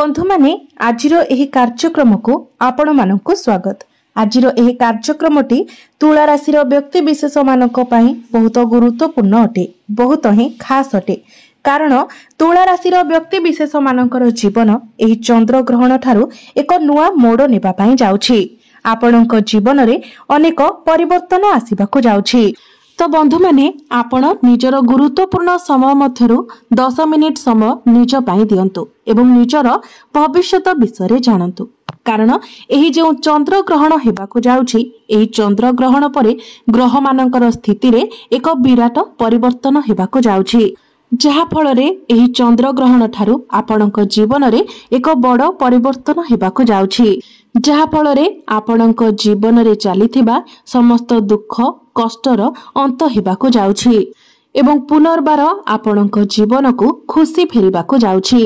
बंधु माने आजिर एही कार्यक्रम को आपण मानकु स्वागत। आजिर एही कार्यक्रमटी तुला राशि व्यक्ति विशेष मानक पई बहुत गुरुत्वपूर्ण अटे, बहुत ही खास अटे। कारण तुला राशि व्यक्ति विशेष मानकर जीवन एही चंद्र ग्रहण ठारू एक नुआ मोड़ नेबा पई जाउछि। आपणक जीवन रे अनेक परिवर्तन आसीबाकु जाउछि। तो बंधु माने आपण निजर गुरुत्वपूर्ण समय मध्यरु 10 मिनिट समय निज पाई दियंतु एवं निजर भविष्यत विषय जानतु। कारण एही जो चंद्र ग्रहण हेबाकु जाउछि, एही चंद्र ग्रहण परे ग्रह मानकर स्थिति रे एक विराट परिवर्तन हेबाकु जाउछि, जहा फल रे एही चंद्र ग्रहण ठारू आपणक जीवन रे एक बड़ परिवर्तन हेबाकु जाउछि, जहा फल रे आपणक जीवन रे चलीथिबा समस्त दुख कष्टर अंत हेबाकु जाउछि एवं पुनर्बार आपणक जीवन को खुशी फेरिबाकु जाउछि।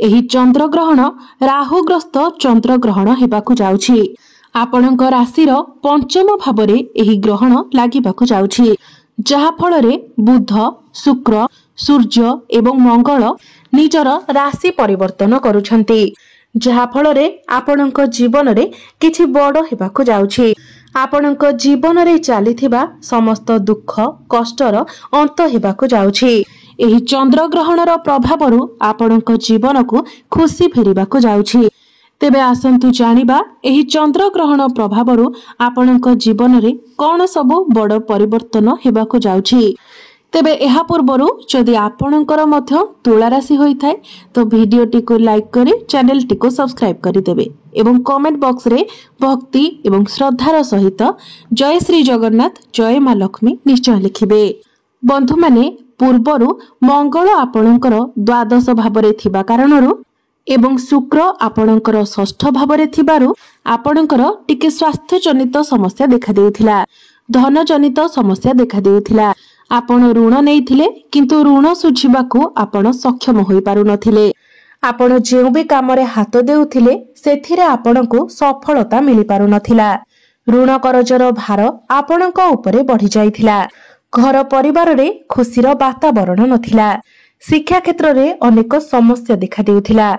एही चंद्र ग्रहण राहुग्रस्त चंद्र ग्रहण हेबाकु जाउछि। आपणक राशिर पंचम भाव रे एही ग्रहण लागिबाकु जाउछि, जहा फल रे बुध शुक्र सूर्य एवं मंगल निजर राशि परिवर्तन करूछंती, जहा फल रे आपणक जीवन रे किछि बड़ हेबाकु जाउछि। आपणक जीवन रे चलीथिबा समस्त दुख कष्टर अंत हेबाकु जाउछि। एही चंद्र ग्रहणर प्रभावरु आपणक जीवन को खुशी फेरिबाकु जाउछि। तेबे आसंतु जानिबा एही चंद्र ग्रहण प्रभावरु आपणक जीवन रे कोन सबु बड़ परिवर्तन हेबाकु जाउछि। तेबे एहा पूर्वरु जदि आपणकर मध्य तुला राशि होई थाए तो वीडियोटी को लाइक करी चैनल टी को सब्सक्राइब करि देबे एवं कमेंट बॉक्स रे भक्ति एवं श्रद्धार सहित जय श्री जगन्नाथ जय मां लक्ष्मी निश्चय लिखिबे। बंधु माने पूर्वरु मंगल आपणकर द्वादश भाव रे थिबा कारणरु एवं शुक्र आपणकर षष्ठ भाव रे थिबारु आपणकर टिके स्वास्थ्य जनित समस्या देखा देउथिला, धन जनित समस्या देखा देउथिला। आपण ऋण नैथिले किंतु ऋण सुझिबाकू आपण सक्षम होई पारु नथिले। आपण जेउ भी काम रे हाथ देउथिले सेथिरे आपणकू सफलता मिली पारु नथिला। ऋण करजर भार आपणक उपरे बढ़ी जाइथिला। घर परिवार रे खुशीर वातावरण नथिला। शिक्षा क्षेत्र रे अनेक समस्या देखा देउथिला।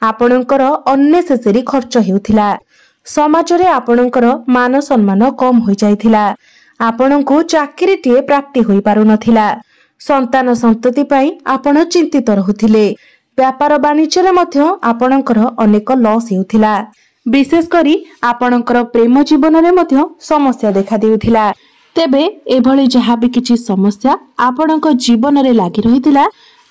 आपणकर अननेसेसरी खर्च हेउथिला। समाज रे आपणकर मान सम्मान कम होई जाइथिला। आपणकू चाकरी टीए प्राप्ति होई पारु नथिला। संतान संतति पाई आपण चिंतित रहुथिले। व्यापार वाणिज्य रे मध्य आपणकर अनेक लॉस हेउथिला। विशेष करी आपणकर प्रेम जीवन रे मध्य समस्या देखा देउथिला। तेबे एभली जहा भी किछि समस्या आपणक जीवन रे लागि रहितिला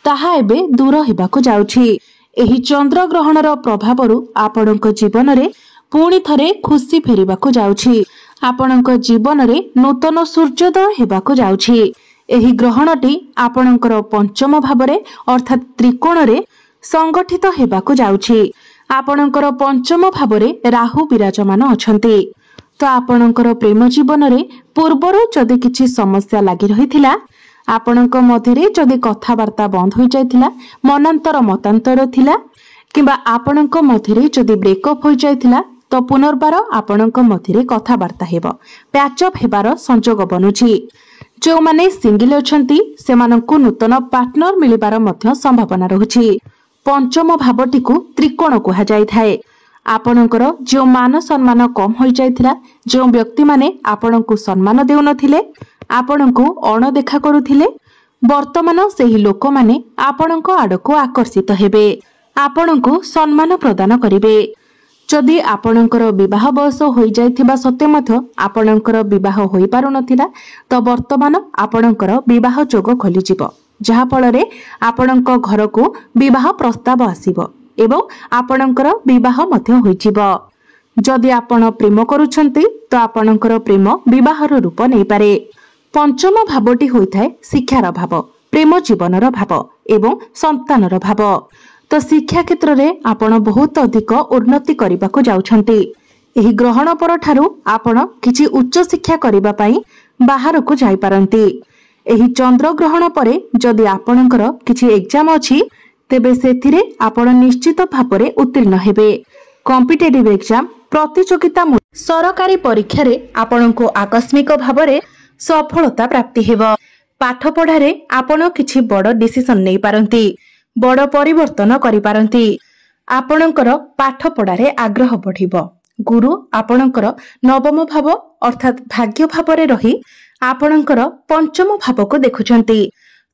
ताहा एबे दूर हेबाकु जाउछि। एही चंद्र ग्रहणर प्रभावरु आपणक जीवन रे पुणी थरे खुशी फेरिबाकु जाउछि। आपणक जीवन रे नूतन सूर्योदय हेबाकु जाउछि। एही ग्रहणटी आपणकर पंचम भाव रे अर्थात त्रिकोण रे संगठित हेबाकु जाउछि। आपणकर पंचम भाव रे राहु विराजमान अछंती। तो आपणकर प्रेम जीवन रे पूर्वरु जदि किछि समस्या लागि रहिथिला, आपणक मध्यरे जदि कथावार्ता बंद होई जायथिला, मनांतर मतांतर थिला किबा आपणक मध्यरे जदि ब्रेकअप होई जायथिला तो पुनर्बार आपणक मध्यरे कथावार्ता हेबो, पैचअप हेबार संजोग बनुछि। जो माने सिंगल अछंती सेमानंकु नूतन पार्टनर मिलिबार मध्य संभावना रहुछि। पंचम भावटी को त्रिकोण कुहा जाय थाए। आपणकर जो मान सम्मान कम होई जायथिला, जो व्यक्ति माने आपणकु सम्मान देउ नथिले, आपणकु अणदेखा करूथिले, वर्तमान सेही लोक माने आपणक आडको आकर्षित हेबे, आपणकु सम्मान प्रदान करिवे। जदि आपणकर विवाह बयस होई जायथिबा सत्ते मध्य आपणकर विवाह होई पारु नथिला तो वर्तमान आपणकर विवाह जोग खोली जिवो, जहा फल रे आपणक घर को विवाह प्रस्ताव आसीबो एवं आपणकर विवाह मध्य होई जिवो। जदि आपण प्रेम करूछंती तो आपणकर प्रेम विवाहर रूप नै पारे। पंचम भावटी होई थाए शिक्षार भाव, प्रेम जीवनर भाव एवं संतानर भाव। तो शिक्षा क्षेत्र रे आपण बहुत अधिक उन्नति करबाकू जाउछंती। एही ग्रहण पर ठारू आपण किछि उच्च शिक्षा करिबा पई बाहर को जाई पारंती। एही चंद्र ग्रहण परे जदि आपणकर किछि एग्जाम अछि तेबे सेथिरे आपण निश्चित भाବରେ उत्तीर्ण हेबे। कॉम्पिटिटिव एग्जाम प्रतियोगिता सरकारी परीक्षा रे आपणको आकस्मिक भाବରେ सफलता प्राप्ति हेबो। पाठ पढारे आपण किछि बड़ डिसिजन नै पारंती, बड़ परिवर्तन करि पारंती। ଆପଣଙ୍କର ପାଠ ପଢ଼ାରେ ଆଗ୍ରହ ବଢ଼ିବ। ଗୁରୁ ଆପଣଙ୍କର ନବମ ଭାବ ଅର୍ଥାତ୍ ଭାଗ୍ୟ ଭାବରେ ରହି ଆପଣଙ୍କର ପଞ୍ଚମ ଭାବକୁ ଦେଖୁଛନ୍ତି।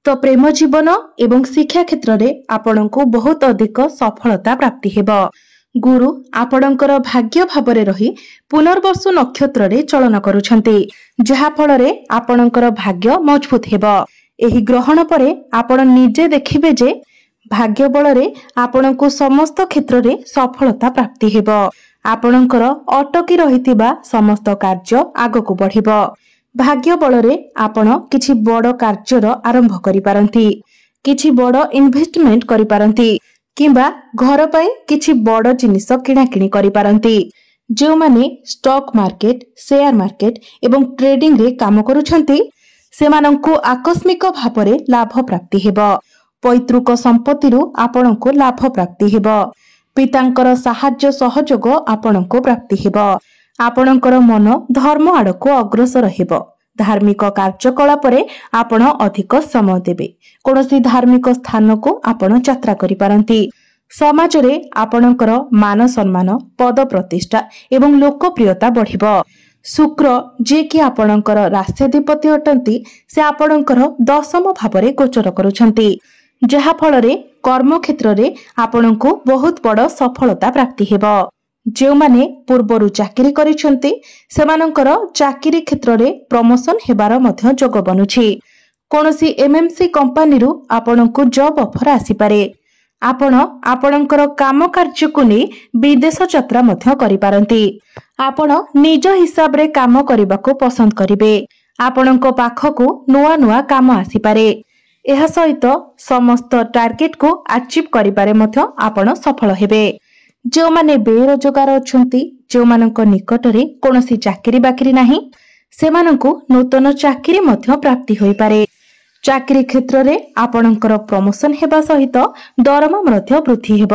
ତ ପ୍ରେମ ଜୀବନ ଏବଂ ଶିକ୍ଷା କ୍ଷେତ୍ରରେ ଆପଣଙ୍କୁ ବହୁତ ଅଧିକ ସଫଳତା ପ୍ରାପ୍ତି ହେବ। ଗୁରୁ ଆପଣଙ୍କର ଭାଗ୍ୟ ଭାବରେ ରହି ପୁନର୍ବସୁ ନକ୍ଷତ୍ରରେ ଚଳନ କରୁଛନ୍ତି, ଯାହା ଫଳରେ ଆପଣଙ୍କର ଭାଗ୍ୟ ମଜବୁତ ହେବ। ଏହି ଗ୍ରହଣ ପରେ ଆପଣ ନିଜେ ଦେଖିବେ ଯେ ଭାଗ୍ୟ ବଳରେ ଆପଣଙ୍କୁ ସମସ୍ତ କ୍ଷେତ୍ରରେ ସଫଳତା ପ୍ରାପ୍ତି ହେବ। ଆପଣଙ୍କର ଅଟକି ରହିଥିବା ସମସ୍ତ କାର୍ଯ୍ୟ ଆଗକୁ ବଢ଼ିବ। ଭାଗ୍ୟ ବଳରେ ଆପଣ କିଛି ବଡ଼ କାର୍ଯ୍ୟର ଆରମ୍ଭ କରିପାରନ୍ତି, କିଛି ବଡ଼ ଇନଭେଷ୍ଟମେଣ୍ଟ କରିପାରନ୍ତି କିମ୍ବା ଘର ପାଇଁ କିଛି ବଡ଼ ଜିନିଷ କିଣାକିଣି କରିପାରନ୍ତି। ଯେଉଁମାନେ ଷ୍ଟକ୍ ମାର୍କେଟ, ସେୟାର ମାର୍କେଟ ଏବଂ ଟ୍ରେଡିଂରେ କାମ କରୁଛନ୍ତି ସେମାନଙ୍କୁ ଆକସ୍ମିକ ଭାବରେ ଲାଭ ପ୍ରାପ୍ତି ହେବ। ପୈତୃକ ସମ୍ପତ୍ତିରୁ ଆପଣଙ୍କୁ ଲାଭ ପ୍ରାପ୍ତି ହେବ। ପିତାଙ୍କର ସାହାଯ୍ୟ ସହଯୋଗ ଆପଣଙ୍କୁ ପ୍ରାପ୍ତି ହେବ। ଆପଣଙ୍କର ମନ ଧର୍ମ ଆଡ଼କୁ ଅଗ୍ରସର ହେବ। ଧାର୍ମିକ କାର୍ଯ୍ୟକଳାପରେ ଆପଣ ଅଧିକ ସମୟ ଦେବେ। କୌଣସି ଧାର୍ମିକ ସ୍ଥାନକୁ ଆପଣ ଯାତ୍ରା କରିପାରନ୍ତି। ସମାଜରେ ଆପଣଙ୍କର ମାନ ସମ୍ମାନ, ପଦ ପ୍ରତିଷ୍ଠା ଏବଂ ଲୋକପ୍ରିୟତା ବଢ଼ିବ। ଶୁକ୍ର, ଯିଏକି ଆପଣଙ୍କର ରାଶ୍ୟାଧିପତି ଅଟନ୍ତି, ସେ ଆପଣଙ୍କର ଦଶମ ଭାବରେ ଗୋଚର କରୁଛନ୍ତି, ଯାହା ଫଳରେ କର୍ମକ୍ଷେତ୍ରରେ ଆପଣଙ୍କୁ ବହୁତ ବଡ଼ ସଫଳତା ପ୍ରାପ୍ତି ହେବ। ଯେଉଁମାନେ ପୂର୍ବରୁ ଚାକିରି କରିଛନ୍ତି ସେମାନଙ୍କର ଚାକିରି କ୍ଷେତ୍ରରେ ପ୍ରମୋସନ ହେବାର ମଧ୍ୟ ଯୋଗ ବନୁଛି। କୌଣସି MNC କମ୍ପାନୀରୁ ଆପଣଙ୍କୁ ଜବ୍ ଅଫର ଆସିପାରେ। ଆପଣ ଆପଣଙ୍କର କାମ କାର୍ଯ୍ୟକୁ ନେଇ ବିଦେଶ ଯାତ୍ରା ମଧ୍ୟ କରିପାରନ୍ତି। ଆପଣ ନିଜ ହିସାବରେ କାମ କରିବାକୁ ପସନ୍ଦ କରିବେ। ଆପଣଙ୍କ ପାଖକୁ ନୂଆ ନୂଆ କାମ ଆସିପାରେ। ଏହା ସହିତ ସମସ୍ତ ଟାର୍ଗେଟକୁ ଆଚିଭ୍ କରିବାରେ ମଧ୍ୟ ଆପଣ ସଫଳ ହେବେ। ଯେଉଁମାନେ ବେରୋଜଗାର ଅଛନ୍ତି, ଯେଉଁମାନଙ୍କ ନିକଟରେ କୌଣସି ଚାକିରି ବାକିରି ନାହିଁ, ସେମାନଙ୍କୁ ନୂତନ ଚାକିରି ମଧ୍ୟ ପ୍ରାପ୍ତି ହୋଇପାରେ। ଚାକିରି କ୍ଷେତ୍ରରେ ଆପଣଙ୍କର ପ୍ରମୋସନ ହେବା ସହିତ ଦରମା ମଧ୍ୟ ବୃଦ୍ଧି ହେବ।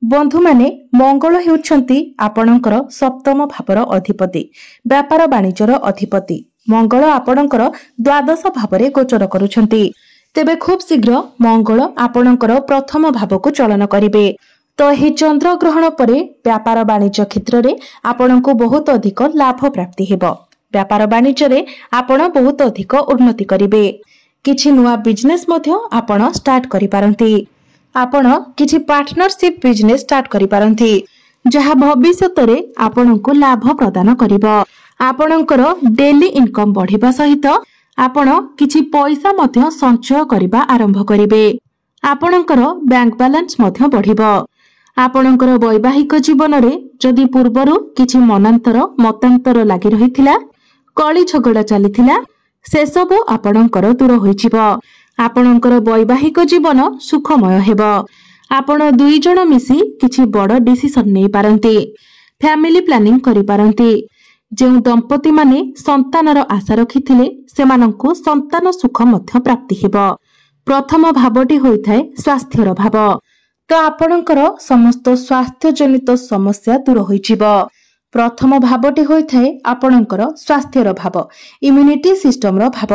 ବନ୍ଧୁମାନେ, ମଙ୍ଗଳ ହେଉଛନ୍ତି ଆପଣଙ୍କର ସପ୍ତମ ଭାବର ଅଧିପତି, ବ୍ୟାପାର ବାଣିଜ୍ୟର ଅଧିପତି। ମଙ୍ଗଳ ଆପଣଙ୍କର ଦ୍ୱାଦଶ ଭାବରେ ଗୋଚର କରୁଛନ୍ତି। ତେବେ ଖୁବ୍ ଶୀଘ୍ର ମଙ୍ଗଳ ଆପଣଙ୍କର ପ୍ରଥମ ଭାବକୁ ଚଳନ କରିବେ। ତ ଏହି ଚନ୍ଦ୍ରଗ୍ରହଣ ପରେ ବ୍ୟାପାର ବାଣିଜ୍ୟ କ୍ଷେତ୍ରରେ ଆପଣଙ୍କୁ ବହୁତ ଅଧିକ ଲାଭ ପ୍ରାପ୍ତି ହେବ। ବ୍ୟାପାର ବାଣିଜ୍ୟରେ ଆପଣ ବହୁତ ଅଧିକ ଉନ୍ନତି କରିବେ। କିଛି ନୂଆ ବିଜନେସ୍ ମଧ୍ୟ ଆପଣ ଷ୍ଟାର୍ଟ କରିପାରନ୍ତି। ଆପଣ କିଛି ପାର୍ଟନରସିପ୍ ବିଜନେସ୍ ଷ୍ଟାର୍ଟ କରିପାରନ୍ତି, ଯାହା ଭବିଷ୍ୟତରେ ଆପଣଙ୍କୁ ଲାଭ ପ୍ରଦାନ କରିବ। ଆପଣଙ୍କର ଡେଲି ଇନକମ୍ ବଢ଼ିବା ସହିତ ଆପଣ କିଛି ପଇସା ମଧ୍ୟ ସଞ୍ଚୟ କରିବା ଆରମ୍ଭ କରିବେ। ଆପଣଙ୍କର ବ୍ୟାଙ୍କ ବାଲାନ୍ସ ମଧ୍ୟ ବଢ଼ିବ। ଆପଣଙ୍କର ବୈବାହିକ ଜୀବନରେ ଯଦି ପୂର୍ବରୁ କିଛି ମତାନ୍ତର ଲାଗି ରହିଥିଲା, କଳି ଝଗଡ଼ା ଚାଲିଥିଲା, ସେସବୁ ଆପଣଙ୍କର ଦୂର ହୋଇଯିବ। ଆପଣଙ୍କର ବୈବାହିକ ଜୀବନ ସୁଖମୟ ହେବ। ଆପଣ ଦୁଇ ଜଣ ମିଶି କିଛି ବଡ଼ ଡିସିସନ୍ ନେଇପାରନ୍ତି। ଫ୍ୟାମିଲି ପ୍ଲାନିଂ କରିପାରନ୍ତି। ଯେଉଁ ଦମ୍ପତିମାନେ ସନ୍ତାନର ଆଶା ରଖିଥିଲେ ସେମାନଙ୍କୁ ସନ୍ତାନ ସୁଖ ମଧ୍ୟ ପ୍ରାପ୍ତି ହେବ। ପ୍ରଥମ ଭାବଟି ହୋଇଥାଏ ସ୍ୱାସ୍ଥ୍ୟର ଭାବ। ତ ଆପଣଙ୍କର ସମସ୍ତ ସ୍ୱାସ୍ଥ୍ୟଜନିତ ସମସ୍ୟା ଦୂର ହୋଇଯିବ। ପ୍ରଥମ ଭାବଟି ହୋଇଥାଏ ଆପଣଙ୍କର ସ୍ୱାସ୍ଥ୍ୟର ଭାବ, ଇମ୍ୟୁନିଟି ସିଷ୍ଟମର ଭାବ।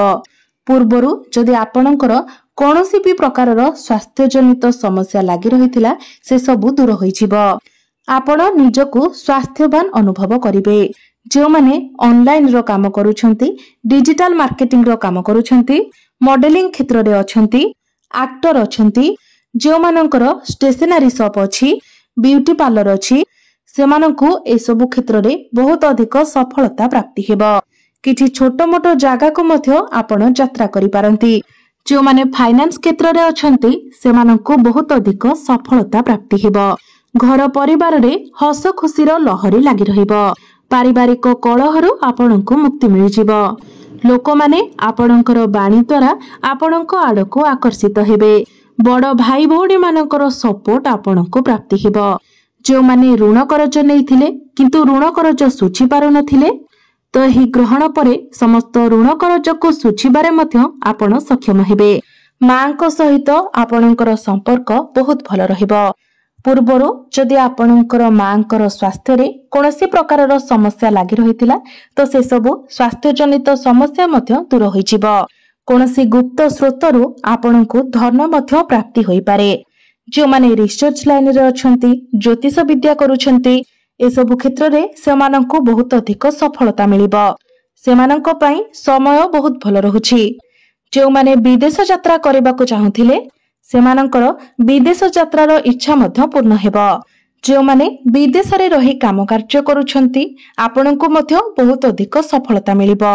ପୂର୍ବରୁ ଯଦି ଆପଣଙ୍କର କୌଣସି ବି ପ୍ରକାରର ସ୍ୱାସ୍ଥ୍ୟଜନିତ ସମସ୍ୟା ଲାଗି ରହିଥିଲା, ସେସବୁ ଦୂର ହୋଇଯିବ। ଆପଣ ନିଜକୁ ସ୍ୱାସ୍ଥ୍ୟବାନ ଅନୁଭବ କରିବେ। ଯେଉଁମାନେ ଅନଲାଇନର କାମ କରୁଛନ୍ତି, ଡିଜିଟାଲ ମାର୍କେଟିଂର କାମ କରୁଛନ୍ତି, ମଡେଲିଂ କ୍ଷେତ୍ରରେ ଅଛନ୍ତି, ଆକ୍ଟର ଅଛନ୍ତି, ଯେଉଁମାନଙ୍କର ଷ୍ଟେସନାରୀ ସପ୍ ଅଛି, ବିୟୁଟି ପାର୍ଲର ଅଛି, ସେମାନଙ୍କୁ ଏସବୁ କ୍ଷେତ୍ରରେ ବହୁତ ଅଧିକ ସଫଳତା ପ୍ରାପ୍ତି ହେବ। କିଛି ଛୋଟ ମୋଟ ଜାଗାକୁ ମଧ୍ୟ ଆପଣ ଯାତ୍ରା କରିପାରନ୍ତି। ଯେଉଁମାନେ ଫାଇନାନ୍ସ କ୍ଷେତ୍ରରେ ଅଛନ୍ତି ସେମାନଙ୍କୁ ବହୁତ ଅଧିକ ସଫଳତା ପ୍ରାପ୍ତି ହେବ। ଘର ପରିବାରରେ ହସ ଖୁସିର ଲହରୀ ଲାଗି ରହିବ। ପାରିବାରିକ କଳହରୁ ଆପଣଙ୍କୁ ମୁକ୍ତି ମିଳିଯିବ। ଲୋକମାନେ ଆପଣଙ୍କର ବାଣୀ ଦ୍ୱାରା ଆପଣଙ୍କ ଆଡ଼କୁ ଆକର୍ଷିତ ହେବେ। ବଡ଼ ଭାଇ ଭଉଣୀମାନଙ୍କର ସପୋର୍ଟ ଆପଣଙ୍କୁ ପ୍ରାପ୍ତି ହେବ। ଯେଉଁମାନେ ଋଣ କରଜ ନେଇଥିଲେ କିନ୍ତୁ ଋଣ କରଜ ଶୁଝି ପାରୁନଥିଲେ, ତ ଏହି ଗ୍ରହଣ ପରେ ସମସ୍ତ ଋଣ କରଜକୁ ଶୁଝିବାରେ ମଧ୍ୟ ଆପଣ ସକ୍ଷମ ହେବେ। ମାଙ୍କ ସହିତ ଆପଣଙ୍କର ସମ୍ପର୍କ ବହୁତ ଭଲ ରହିବ। ପୂର୍ବରୁ ଯଦି ଆପଣଙ୍କର ମାଙ୍କର ସ୍ୱାସ୍ଥ୍ୟରେ କୌଣସି ପ୍ରକାରର ସମସ୍ୟା ଲାଗି ରହିଥିଲା, ତ ସେସବୁ ସ୍ୱାସ୍ଥ୍ୟଜନିତ ସମସ୍ୟା ମଧ୍ୟ ଦୂର ହୋଇଯିବ। କୌଣସି ଗୁପ୍ତ ସ୍ରୋତରୁ ଆପଣଙ୍କୁ ଧନ ମଧ୍ୟ ପ୍ରାପ୍ତି ହୋଇପାରେ। जो माने रिसर्च लाइन रे अछंती ज्योतिष विद्या करूछंती ए सब क्षेत्र रे सेमानंको बहुत अधिक सफलता मिलिबो। सेमानंको पई समय बहुत भल रहुछि। जो माने विदेश यात्रा करबाको चाहुथिले सेमानंकर विदेश यात्रार इच्छा मध्य पूर्ण हेबो। जो माने विदेश रे रही काम कार्य करूछंती आपनंको मध्य बहुत अधिक सफलता मिलिबो।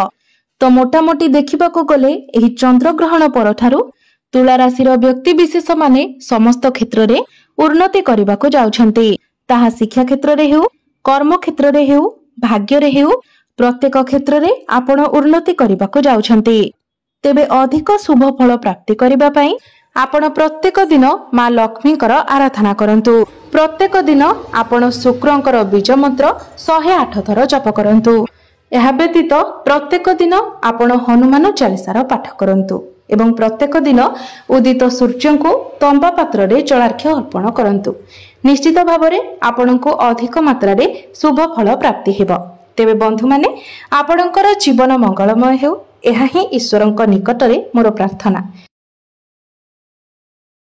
तो मोटामोटी देखिबाको गले एही चंद्र ग्रहण परठारु तुला राशि व्यक्ति विशेष माने समस्त क्षेत्र रे उन्नति करबाको जाउछंती। ताहा शिक्षा क्षेत्र रे हेउ, कर्म क्षेत्र रे हेउ, भाग्य रे हेउ, प्रत्येक क्षेत्र रे आपण उन्नति करबाको जाउछंती। तेबे अधिक शुभ फल प्राप्ति करबा पई आपण प्रत्येक दिन मां लक्ष्मीकर आराधना करंतु। प्रत्येक दिन आपण शुक्रंकर बीज मंत्र 108 थर जप करंतु। यह व्यतीत प्रत्येक दिन आपण हनुमान चालीसार पाठ करंतु एवं प्रत्येक दिन उदित सूर्य को तंबा पात्र रे जलार्घ्य अर्पण करंतु। निश्चित भाव में आपण को अधिक मात्रा रे शुभ फल प्राप्ति हेबो। तेबे बंधु माने आपणकर जीवन मंगलमय हेउ, एहा ही ईश्वरंक निकटरे मोर प्रार्थना।